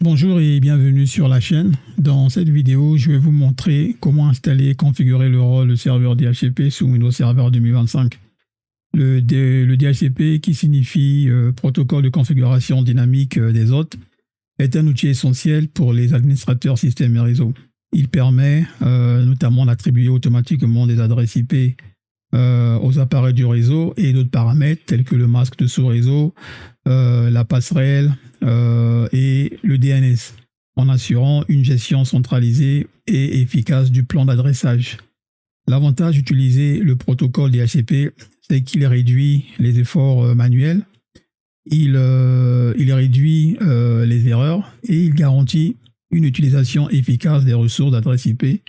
Bonjour et bienvenue sur la chaîne. Dans cette vidéo, je vais vous montrer comment installer et configurer le rôle de serveur DHCP sous Windows Server 2025. Le DHCP, qui signifie protocole de configuration dynamique des hôtes, est un outil essentiel pour les administrateurs système et réseau. Il permet notamment d'attribuer automatiquement des adresses IP aux appareils du réseau et d'autres paramètres tels que le masque de sous-réseau, la passerelle et le DNS, en assurant une gestion centralisée et efficace du plan d'adressage. L'avantage d'utiliser le protocole DHCP, c'est qu'il réduit les efforts manuels, il réduit les erreurs et il garantit une utilisation efficace des ressources d'adresse IP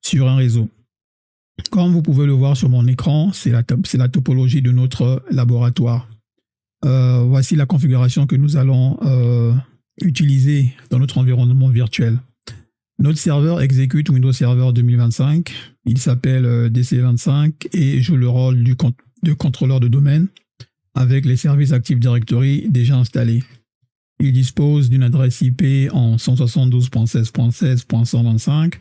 sur un réseau. Comme vous pouvez le voir sur mon écran, c'est la topologie de notre laboratoire. Voici la configuration que nous allons utiliser dans notre environnement virtuel. Notre serveur exécute Windows Server 2025. Il s'appelle DC25 et joue le rôle de contrôleur de domaine avec les services Active Directory déjà installés. Il dispose d'une adresse IP en 172.16.16.125,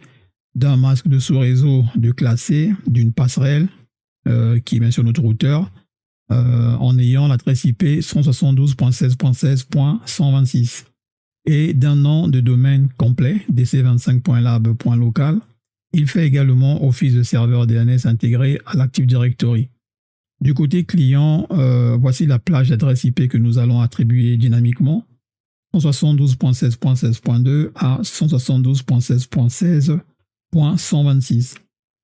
d'un masque de sous-réseau de classe C, d'une passerelle qui est bien sur notre routeur, en ayant l'adresse IP 172.16.16.126 et d'un nom de domaine complet dc25.lab.local. Il fait également office de serveur DNS intégré à l'Active Directory. Du côté client, voici la plage d'adresse IP que nous allons attribuer dynamiquement: 172.16.16.2 à 172.16.16.126.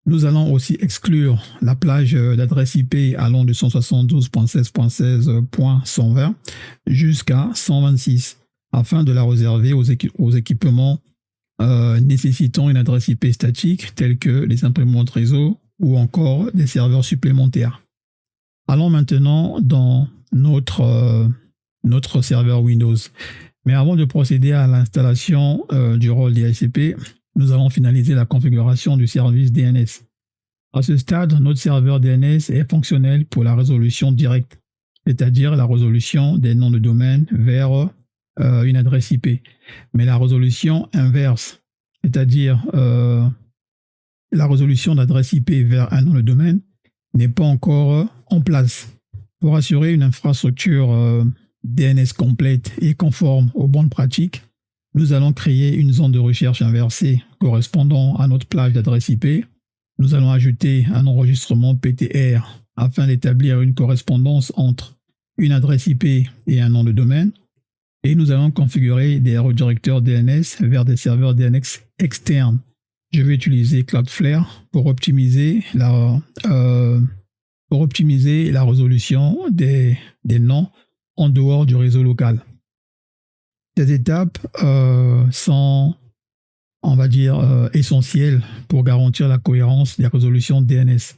Nous allons aussi exclure la plage d'adresse IP allant de 172.16.16.120 jusqu'à 126 afin de la réserver aux équipements nécessitant une adresse IP statique tels que les imprimantes réseau ou encore des serveurs supplémentaires. Allons maintenant dans notre serveur Windows. Mais avant de procéder à l'installation du rôle DHCP, nous allons finaliser la configuration du service DNS. À ce stade, notre serveur DNS est fonctionnel pour la résolution directe, c'est-à-dire la résolution des noms de domaine vers une adresse IP. Mais la résolution inverse, c'est-à-dire la résolution d'adresse IP vers un nom de domaine, n'est pas encore en place. Pour assurer une infrastructure DNS complète et conforme aux bonnes pratiques, nous allons créer une zone de recherche inversée correspondant à notre plage d'adresse IP. Nous allons ajouter un enregistrement PTR afin d'établir une correspondance entre une adresse IP et un nom de domaine. Et nous allons configurer des redirecteurs DNS vers des serveurs DNS externes. Je vais utiliser Cloudflare pour optimiser la résolution des noms en dehors du réseau local. Ces étapes sont, on va dire, essentielles pour garantir la cohérence des résolutions DNS,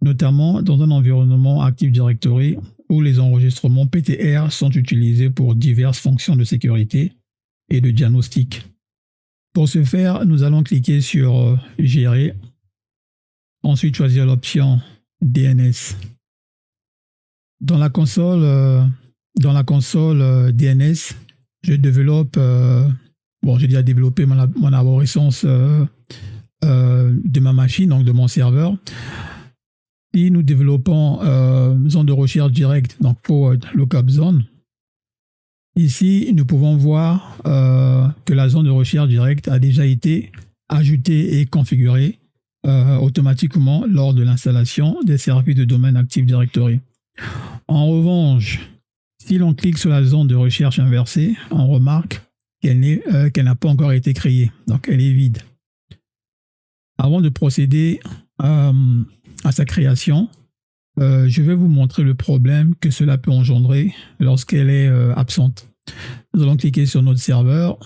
notamment dans un environnement Active Directory où les enregistrements PTR sont utilisés pour diverses fonctions de sécurité et de diagnostic. Pour ce faire, nous allons cliquer sur Gérer, ensuite choisir l'option DNS. Dans la console DNS, je développe, j'ai déjà développé mon arborescence de ma machine, donc de mon serveur. Si nous développons zone de recherche directe, donc Forward Lookup Zone, ici, nous pouvons voir que la zone de recherche directe a déjà été ajoutée et configurée automatiquement lors de l'installation des services de domaine Active Directory. En revanche, si l'on clique sur la zone de recherche inversée, on remarque qu'elle n'a pas encore été créée, donc elle est vide. Avant de procéder à sa création, je vais vous montrer le problème que cela peut engendrer lorsqu'elle est absente. Nous allons cliquer sur notre serveur,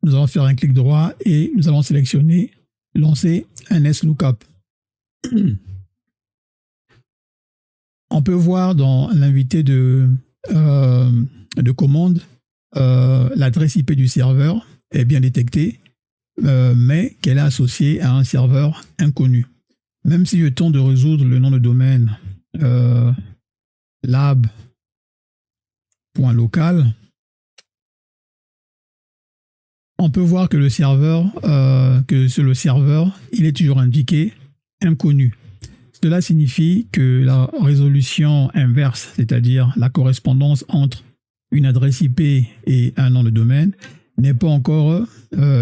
nous allons faire un clic droit et nous allons sélectionner lancer un slookup. On peut voir dans l'invité de commande l'adresse IP du serveur est bien détectée, mais qu'elle est associée à un serveur inconnu. Même si je tente de résoudre le nom de domaine lab.local, on peut voir que le serveur, sur le serveur, il est toujours indiqué inconnu. Cela signifie que la résolution inverse, c'est-à-dire la correspondance entre une adresse IP et un nom de domaine, n'est pas encore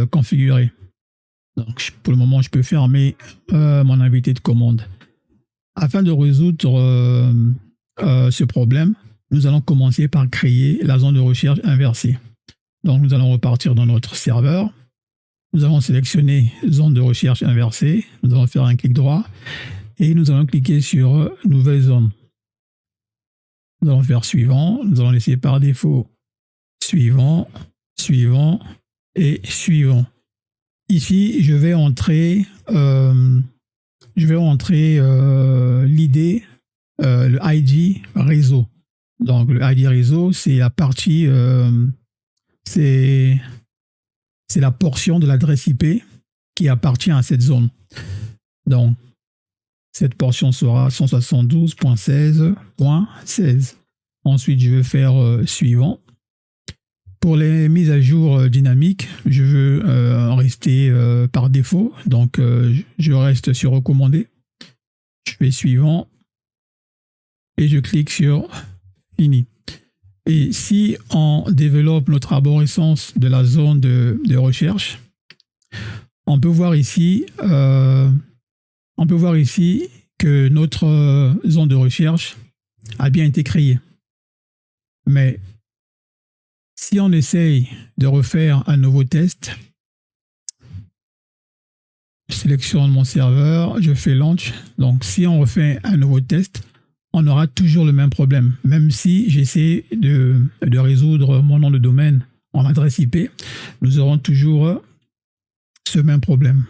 configurée. Donc, pour le moment, je peux fermer mon invité de commande. Afin de résoudre ce problème, nous allons commencer par créer la zone de recherche inversée. Donc, nous allons repartir dans notre serveur. Nous allons sélectionner zone de recherche inversée. Nous allons faire un clic droit et nous allons cliquer sur nouvelle zone. Nous allons faire suivant. Nous allons laisser par défaut suivant, suivant et suivant. Ici, je vais entrer l'ID, le ID réseau. Donc, le ID réseau, c'est la partie, c'est la portion de l'adresse IP qui appartient à cette zone. Donc, cette portion sera 172.16.16. Ensuite, je vais faire suivant. Pour les mises à jour dynamiques, je veux rester par défaut. Donc, je reste sur recommander. Je fais suivant. Et je clique sur fini. Et si on développe notre arborescence de la zone de recherche, on peut voir ici que notre zone de recherche a bien été créée. Mais si on essaye de refaire un nouveau test, je sélectionne mon serveur, je fais launch. Donc, si on refait un nouveau test, on aura toujours le même problème. Même si j'essaie de résoudre mon nom de domaine en adresse IP, nous aurons toujours ce même problème.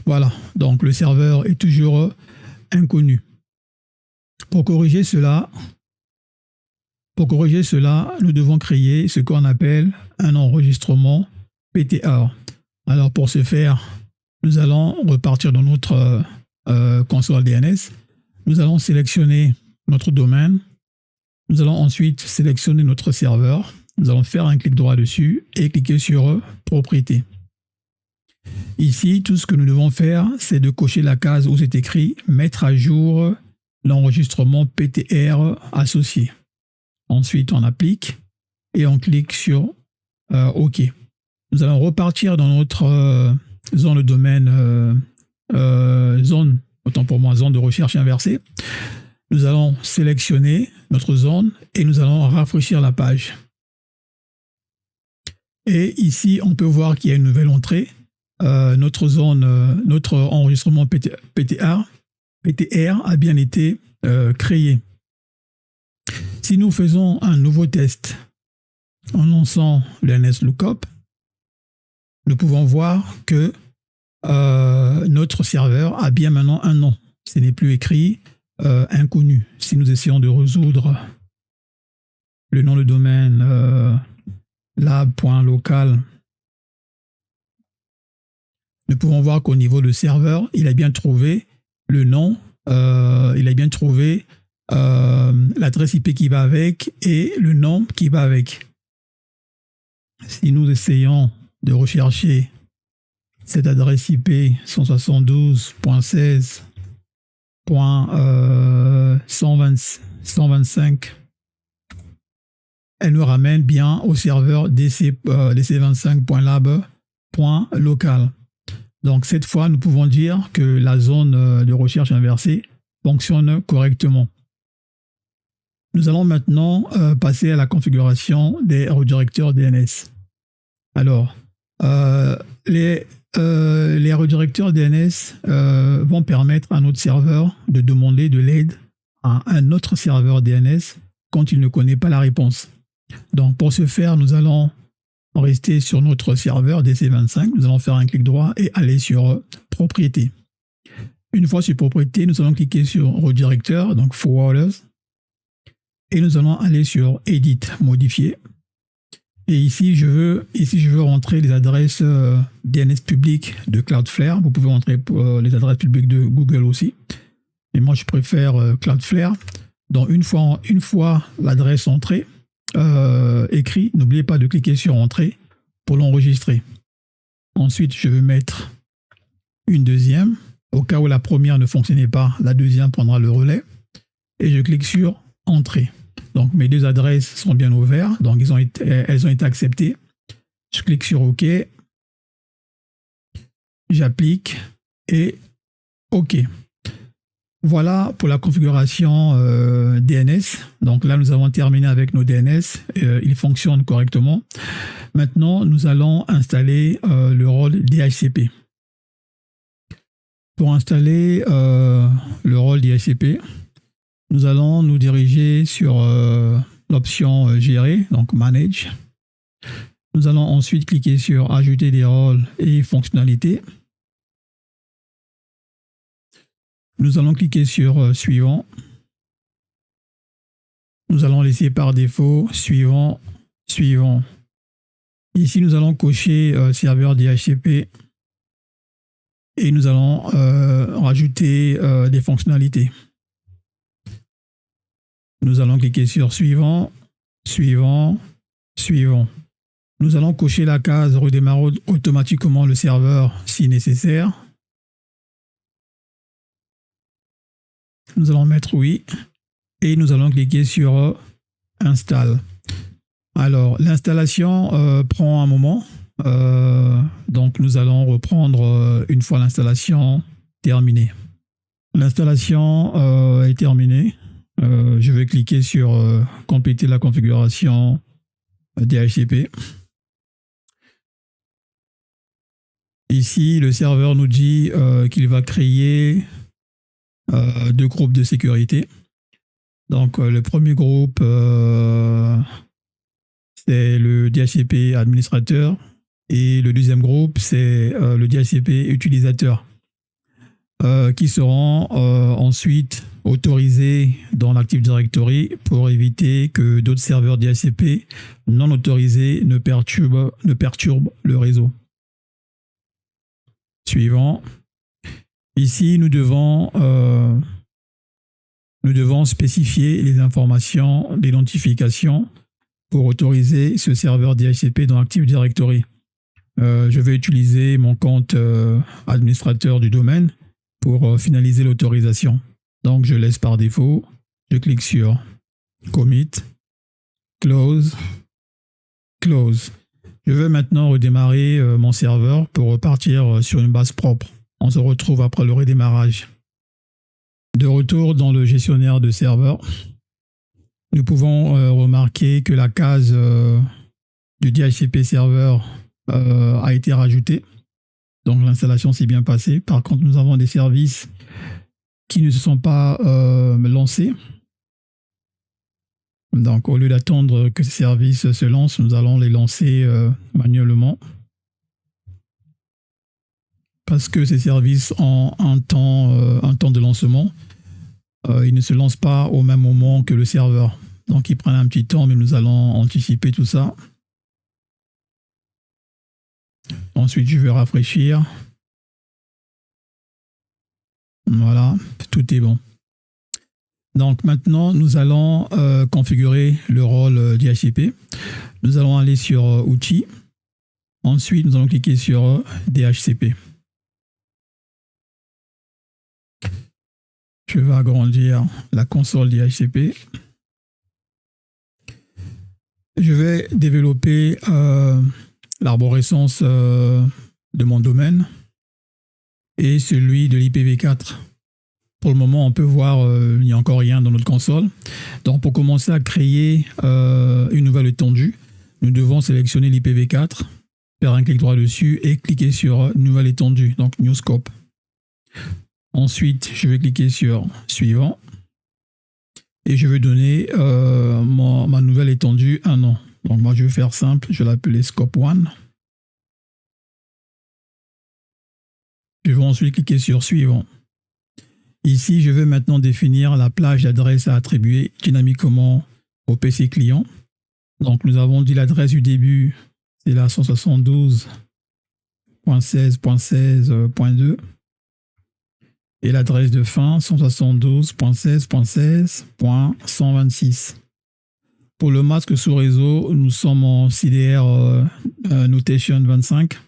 Voilà, donc le serveur est toujours inconnu. Pour corriger cela, nous devons créer ce qu'on appelle un enregistrement PTR. Alors pour ce faire, nous allons repartir dans notre console DNS. Nous allons sélectionner notre domaine. Nous allons ensuite sélectionner notre serveur. Nous allons faire un clic droit dessus et cliquer sur Propriétés. Ici, tout ce que nous devons faire, c'est de cocher la case où c'est écrit « Mettre à jour l'enregistrement PTR associé ». Ensuite, on applique et on clique sur OK. Nous allons repartir dans notre zone de domaine, zone de recherche inversée. Nous allons sélectionner notre zone et nous allons rafraîchir la page. Et ici, on peut voir qu'il y a une nouvelle entrée. Notre zone, notre enregistrement PTR a bien été créé. Si nous faisons un nouveau test en lançant le NSLOOKUP, nous pouvons voir que notre serveur a bien maintenant un nom. Ce n'est plus écrit inconnu. Si nous essayons de résoudre le nom de domaine lab.local, nous pouvons voir qu'au niveau de serveur, il a bien trouvé le nom, il a bien trouvé l'adresse IP qui va avec et le nom qui va avec. Si nous essayons de rechercher cette adresse IP 172.16.125, elle nous ramène bien au serveur dc25.lab.local. Donc cette fois, nous pouvons dire que la zone de recherche inversée fonctionne correctement. Nous allons maintenant passer à la configuration des redirecteurs DNS. Alors, les redirecteurs DNS vont permettre à notre serveur de demander de l'aide à un autre serveur DNS quand il ne connaît pas la réponse. Donc pour ce faire, nous allons rester sur notre serveur DC25, nous allons faire un clic droit et aller sur Propriétés. Une fois sur Propriétés, nous allons cliquer sur Redirecteur, donc Forwarders, et nous allons aller sur Edit, Modifier. Et ici, je veux rentrer les adresses DNS publiques de Cloudflare. Vous pouvez rentrer les adresses publiques de Google aussi. Mais moi, je préfère Cloudflare. Donc, une fois l'adresse entrée, écrit, n'oubliez pas de cliquer sur Entrée pour l'enregistrer. Ensuite, je vais mettre une deuxième. Au cas où la première ne fonctionnait pas, la deuxième prendra le relais. Et je clique sur Entrée. Donc, mes deux adresses sont bien ouvertes. Donc, elles ont été acceptées. Je clique sur OK. J'applique et OK. Voilà pour la configuration DNS. Donc là, nous avons terminé avec nos DNS. Ils fonctionnent correctement. Maintenant, nous allons installer le rôle DHCP. Pour installer le rôle DHCP, nous allons nous diriger sur l'option Gérer, donc Manage. Nous allons ensuite cliquer sur Ajouter des rôles et fonctionnalités. Nous allons cliquer sur Suivant. Nous allons laisser par défaut Suivant, Suivant. Ici, nous allons cocher serveur DHCP et nous allons rajouter des fonctionnalités. Nous allons cliquer sur Suivant, Suivant, Suivant. Nous allons cocher la case Redémarrer automatiquement le serveur si nécessaire. Nous allons mettre oui et nous allons cliquer sur Install. Alors, l'installation prend un moment. Donc, nous allons reprendre une fois l'installation terminée. L'installation est terminée. Je vais cliquer sur compléter la configuration DHCP. Ici, le serveur nous dit qu'il va créer deux groupes de sécurité. Donc, le premier groupe, c'est le DHCP administrateur et le deuxième groupe, c'est le DHCP utilisateur qui seront ensuite autorisés dans l'Active Directory pour éviter que d'autres serveurs DHCP non autorisés ne perturbent le réseau. Suivant. Ici, nous devons spécifier les informations d'identification pour autoriser ce serveur DHCP dans Active Directory. Je vais utiliser mon compte administrateur du domaine pour finaliser l'autorisation. Donc, je laisse par défaut. Je clique sur Commit, Close, Close. Je vais maintenant redémarrer mon serveur pour repartir sur une base propre. On se retrouve après le redémarrage. De retour dans le gestionnaire de serveur, nous pouvons remarquer que la case du DHCP serveur a été rajoutée. Donc l'installation s'est bien passée. Par contre, nous avons des services qui ne se sont pas lancés. Donc au lieu d'attendre que ces services se lancent, nous allons les lancer manuellement. Parce que ces services ont un temps de lancement. Ils ne se lancent pas au même moment que le serveur. Donc, ils prennent un petit temps, mais nous allons anticiper tout ça. Ensuite, je vais rafraîchir. Voilà, tout est bon. Donc, maintenant, nous allons configurer le rôle DHCP. Nous allons aller sur Outils. Ensuite, nous allons cliquer sur DHCP. Je vais agrandir la console DHCP. Je vais développer l'arborescence de mon domaine et celui de l'IPv4. Pour le moment, on peut voir il n'y a encore rien dans notre console. Donc, pour commencer à créer une nouvelle étendue, nous devons sélectionner l'IPv4, faire un clic droit dessus et cliquer sur Nouvelle étendue, donc New Scope. Ensuite, je vais cliquer sur Suivant et je vais donner ma nouvelle étendue un nom. Donc, moi, je vais faire simple, je vais l'appeler Scope 1. Je vais ensuite cliquer sur Suivant. Ici, je vais maintenant définir la plage d'adresse à attribuer dynamiquement au PC client. Donc, nous avons dit l'adresse du début, c'est la 172.16.16.2. et l'adresse de fin 172.16.16.126. Pour le masque sous réseau, nous sommes en CDR Notation 25.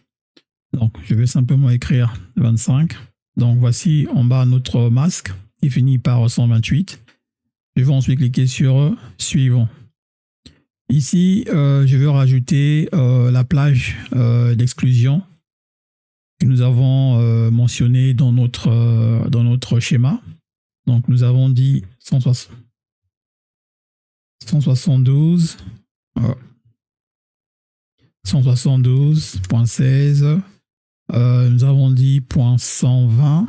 Donc, je vais simplement écrire 25. Donc, voici en bas notre masque qui finit par 128. Je vais ensuite cliquer sur Suivant. Ici, je vais rajouter la plage d'exclusion que nous avons mentionnée dans notre schéma. Donc, nous avons dit 172, 172.16, nous avons dit .120,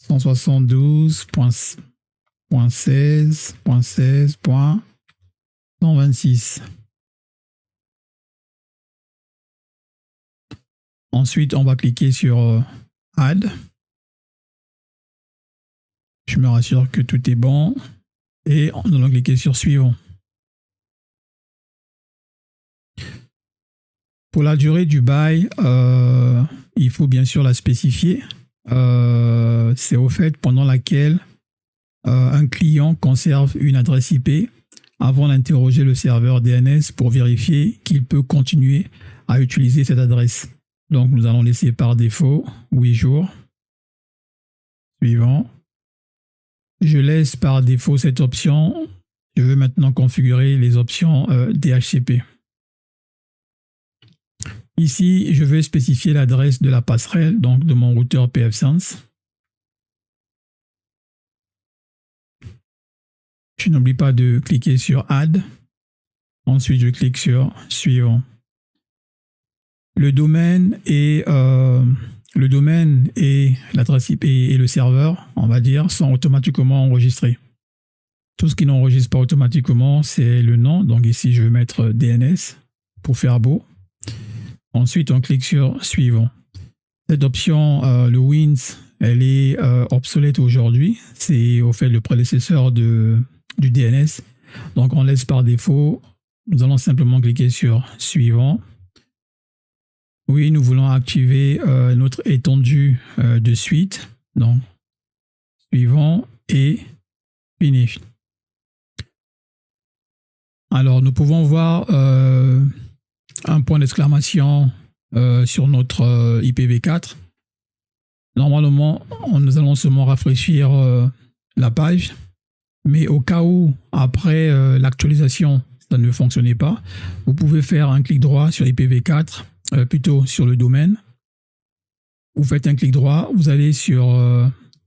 172.16.16.126. Ensuite, on va cliquer sur Add. Je me rassure que tout est bon. Et nous allons cliquer sur Suivant. Pour la durée du bail, il faut bien sûr la spécifier. C'est au fait pendant laquelle un client conserve une adresse IP avant d'interroger le serveur DNS pour vérifier qu'il peut continuer à utiliser cette adresse. Donc, nous allons laisser par défaut 8 jours. Suivant. Je laisse par défaut cette option. Je veux maintenant configurer les options DHCP. Ici, je vais spécifier l'adresse de la passerelle, donc de mon routeur pfSense. Je n'oublie pas de cliquer sur Add. Ensuite, je clique sur Suivant. Le domaine et l'adresse IP et le serveur, on va dire, sont automatiquement enregistrés. Tout ce qui n'enregistre pas automatiquement, c'est le nom. Donc ici, je vais mettre DNS pour faire beau. Ensuite, on clique sur Suivant. Cette option, le WINS, elle est obsolète aujourd'hui. C'est au fait le prédécesseur du DNS. Donc, on laisse par défaut. Nous allons simplement cliquer sur Suivant. Oui, nous voulons activer notre étendue de suite. Donc, Suivant et Finish. Alors, nous pouvons voir un point d'exclamation sur notre IPv4. Normalement, nous allons seulement rafraîchir la page, mais au cas où, après l'actualisation, ça ne fonctionnait pas, vous pouvez faire un clic droit sur IPv4, plutôt sur le domaine. Vous faites un clic droit, vous allez sur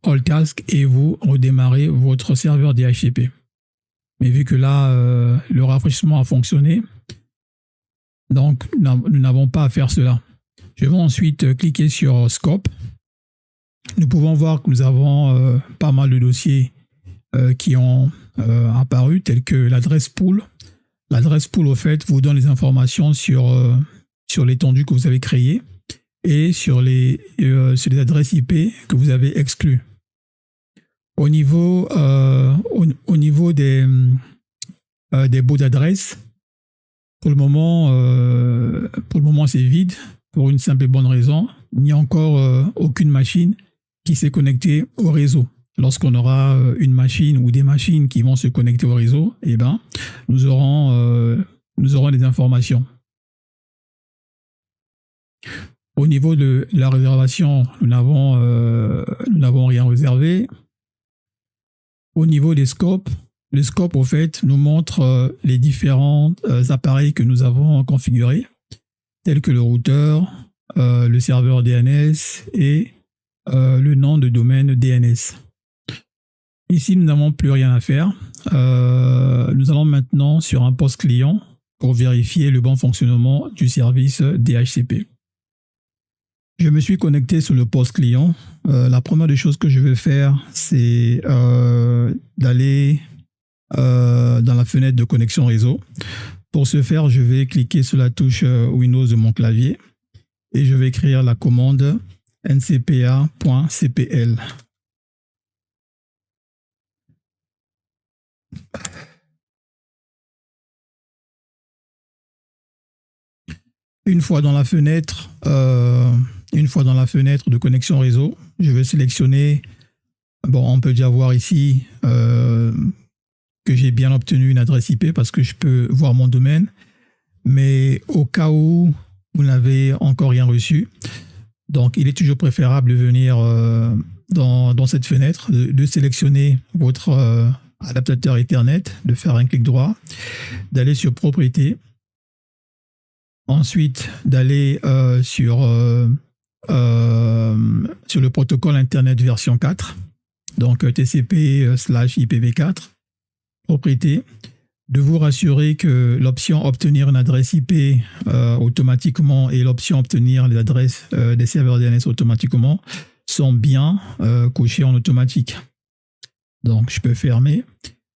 All Tasks et vous redémarrez votre serveur DHCP. Mais vu que là, le rafraîchissement a fonctionné, donc nous n'avons pas à faire cela. Je vais ensuite cliquer sur Scope. Nous pouvons voir que nous avons pas mal de dossiers qui ont apparu, tels que l'adresse pool. L'adresse pool, au fait, vous donne les informations sur l'étendue que vous avez créée et sur les adresses IP que vous avez exclues. Au niveau des baux d'adresse, pour le moment, c'est vide pour une simple et bonne raison. Il n'y a encore aucune machine qui s'est connectée au réseau. Lorsqu'on aura une machine ou des machines qui vont se connecter au réseau, eh ben, nous aurons des informations. Au niveau de la réservation, nous n'avons rien réservé. Au niveau des scopes, le scope, au fait, nous montre les différents appareils que nous avons configurés, tels que le routeur, le serveur DNS et le nom de domaine DNS. Ici, nous n'avons plus rien à faire. Nous allons maintenant sur un poste client pour vérifier le bon fonctionnement du service DHCP. Je me suis connecté sur le poste client. La première des choses que je vais faire, c'est d'aller dans la fenêtre de connexion réseau. Pour ce faire, je vais cliquer sur la touche Windows de mon clavier et je vais écrire la commande ncpa.cpl. Une fois dans la fenêtre, une fois dans la fenêtre de connexion réseau, je vais sélectionner, bon, on peut déjà voir ici que j'ai bien obtenu une adresse IP parce que je peux voir mon domaine. Mais au cas où vous n'avez encore rien reçu, donc il est toujours préférable de venir dans cette fenêtre, de sélectionner votre adaptateur Ethernet, de faire un clic droit, d'aller sur Propriétés, ensuite d'aller sur le protocole Internet version 4, donc TCP/IPv4, Propriétés, de vous rassurer que l'option obtenir une adresse IP automatiquement et l'option obtenir les adresses des serveurs DNS automatiquement sont bien cochées en automatique. Donc je peux fermer.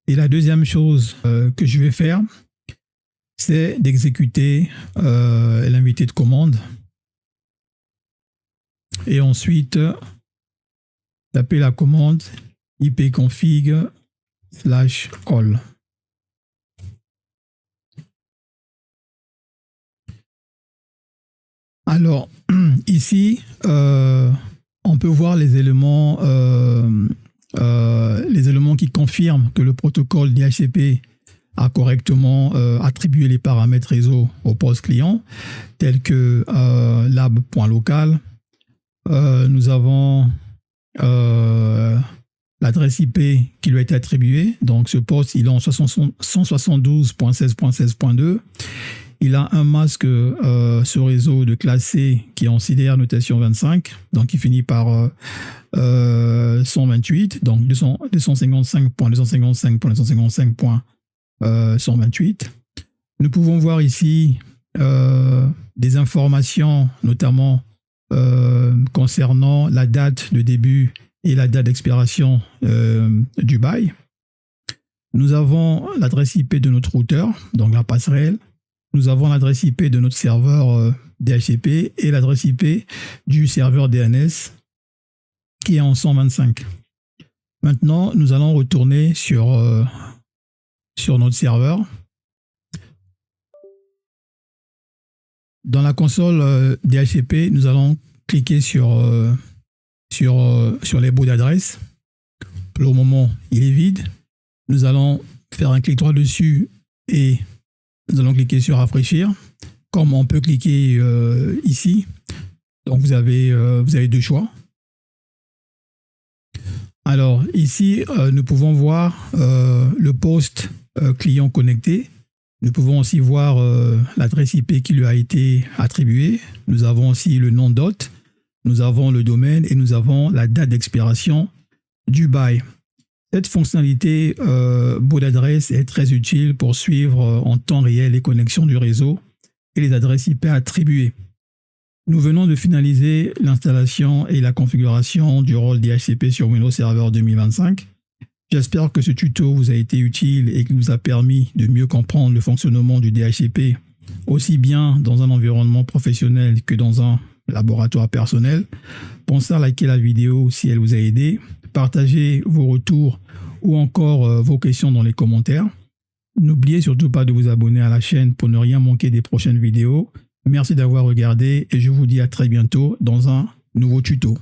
Et la deuxième chose que je vais faire, c'est d'exécuter l'invité de commande et ensuite taper la commande ipconfig/all. Alors, ici, on peut voir les éléments qui confirment que le protocole DHCP a correctement attribué les paramètres réseau au poste client, tels que lab.local. Nous avons l'adresse IP qui lui a été attribuée. Donc, ce poste, il est en 172.16.16.2. Il a un masque ce réseau de classe C qui est en CDR notation 25, donc qui finit par 128, donc 255.255.255.128. Nous pouvons voir ici des informations, notamment concernant la date de début et la date d'expiration du bail. Nous avons l'adresse IP de notre routeur, donc la passerelle. Nous avons l'adresse IP de notre serveur DHCP et l'adresse IP du serveur DNS qui est en 125. Maintenant, nous allons retourner sur notre serveur. Dans la console DHCP, nous allons cliquer sur les bouts d'adresse. Pour le moment, il est vide. Nous allons faire un clic droit dessus et nous allons cliquer sur rafraîchir, comme on peut cliquer ici. Donc vous avez deux choix. Alors ici, nous pouvons voir le poste client connecté. Nous pouvons aussi voir l'adresse IP qui lui a été attribuée. Nous avons aussi le nom d'hôte. Nous avons le domaine et nous avons la date d'expiration du bail. Cette fonctionnalité baud d'adresse est très utile pour suivre en temps réel les connexions du réseau et les adresses IP attribuées. Nous venons de finaliser l'installation et la configuration du rôle DHCP sur Windows Server 2025. J'espère que ce tuto vous a été utile et qu'il vous a permis de mieux comprendre le fonctionnement du DHCP, aussi bien dans un environnement professionnel que dans un laboratoire personnel. Pensez à liker la vidéo si elle vous a aidé. Partagez vos retours ou encore vos questions dans les commentaires. N'oubliez surtout pas de vous abonner à la chaîne pour ne rien manquer des prochaines vidéos. Merci d'avoir regardé et je vous dis à très bientôt dans un nouveau tuto.